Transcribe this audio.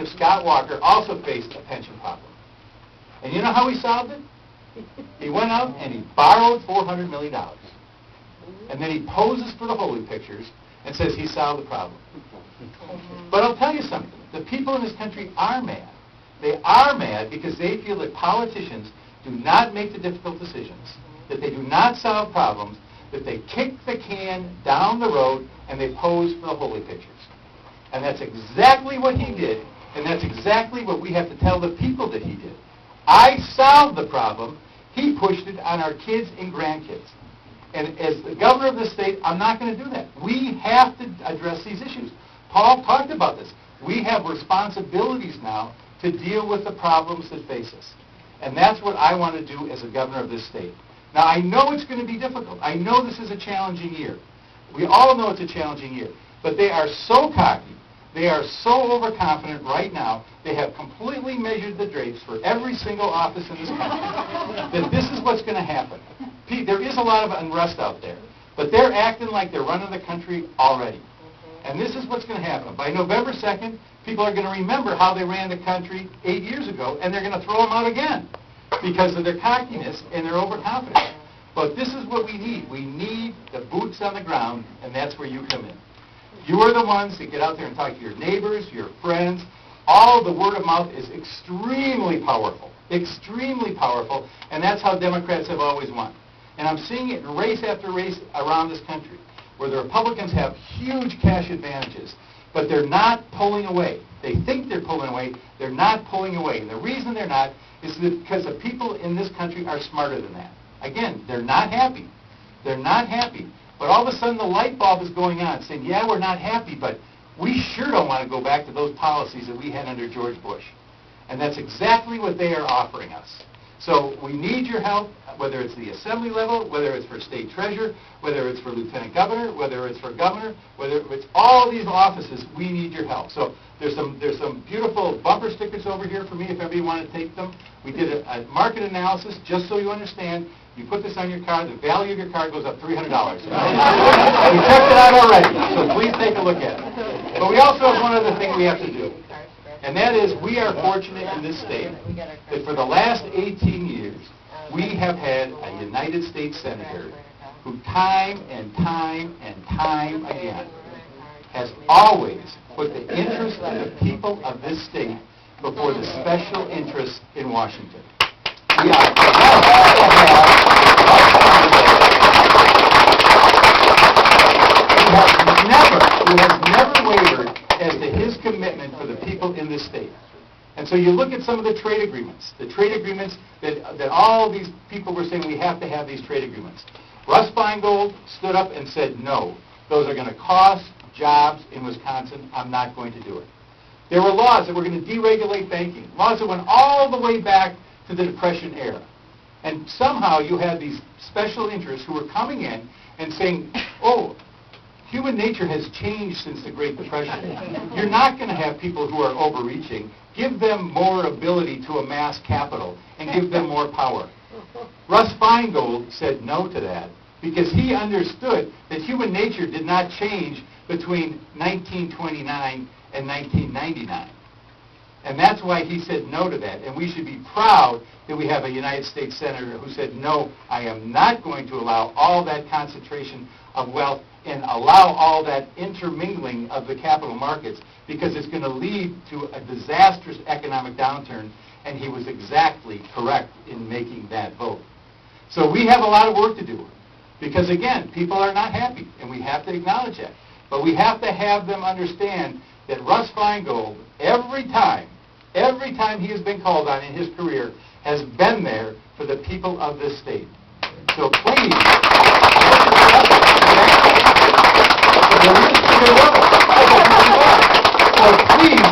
Representative Scott Walker also faced a pension problem. And you know how he solved it? He went out and he borrowed $400 million. And then he poses for the holy pictures and says he solved the problem. But I'll tell you something. The people in this country are mad. They are mad because they feel that politicians do not make the difficult decisions, that they do not solve problems, that they kick the can down the road and they pose for the holy pictures. And that's exactly what he did, and that's exactly what we have to tell the people that he did. I solved the problem. He pushed it on our kids and grandkids. And as the governor of the state, I'm not going to do that. We have to address these issues. Paul talked about this. We have responsibilities now to deal with the problems that face us. And that's what I want to do as a governor of this state. Now, I know it's going to be difficult. I know this is a challenging year. We all know it's a challenging year. But they are so cocky. They are so overconfident right now. They have completely measured the drapes for every single office in this country that this is what's going to happen. There is a lot of unrest out there. But they're acting like they're running the country already. And this is what's going to happen. By November 2nd, people are going to remember how they ran the country 8 years ago, and they're going to throw them out again because of their cockiness and their overconfidence. But this is what we need. We need the boots on the ground, and that's where you come in. You are the ones that get out there and talk to your neighbors, your friends. All the word of mouth is extremely powerful, and that's how Democrats have always won. And I'm seeing it in race after race around this country, where the Republicans have huge cash advantages, but they're not pulling away. They think they're pulling away. They're not pulling away. And the reason they're not is because the people in this country are smarter than that. Again, they're not happy. They're not happy. But all of a sudden the light bulb is going on, saying, yeah, we're not happy, but we sure don't want to go back to those policies that we had under George Bush. And that's exactly what they are offering us. So we need your help, whether it's the assembly level, whether it's for state treasurer, whether it's for lieutenant governor, whether it's for governor, whether it's all these offices, we need your help. So there's some beautiful bumper stickers over here for me if everybody wanted to take them. We did a market analysis, just so you understand. You put this on your car, the value of your car goes up $300. We checked it out already, so please take a look at it. But we also have one other thing we have to do. And that is, we are fortunate in this state that for the last 18 years, we have had a United States Senator who time and time and time again has always put the interest of the people of this state before the special interests in Washington. We are blessed to have who has never wavered as to his commitment for the people in this state. And so you look at some of the trade agreements that all these people were saying we have to have these trade agreements. Russ Feingold stood up and said, no, those are going to cost jobs in Wisconsin. I'm not going to do it. There were laws that were going to deregulate banking, laws that went all the way back to the Depression era. And somehow you had these special interests who were coming in and saying, oh, human nature has changed since the Great Depression. You're not going to have people who are overreaching. Give them more ability to amass capital and give them more power. Russ Feingold said no to that because he understood that human nature did not change between 1929 and 1999. And that's why he said no to that. And we should be proud that we have a United States Senator who said, no, I am not going to allow all that concentration of wealth and allow all that intermingling of the capital markets because it's going to lead to a disastrous economic downturn. And he was exactly correct in making that vote. So we have a lot of work to do because, again, people are not happy, and we have to acknowledge that. But we have to have them understand that Russ Feingold, every time he has been called on in his career, has been there for the people of this state. So please, so please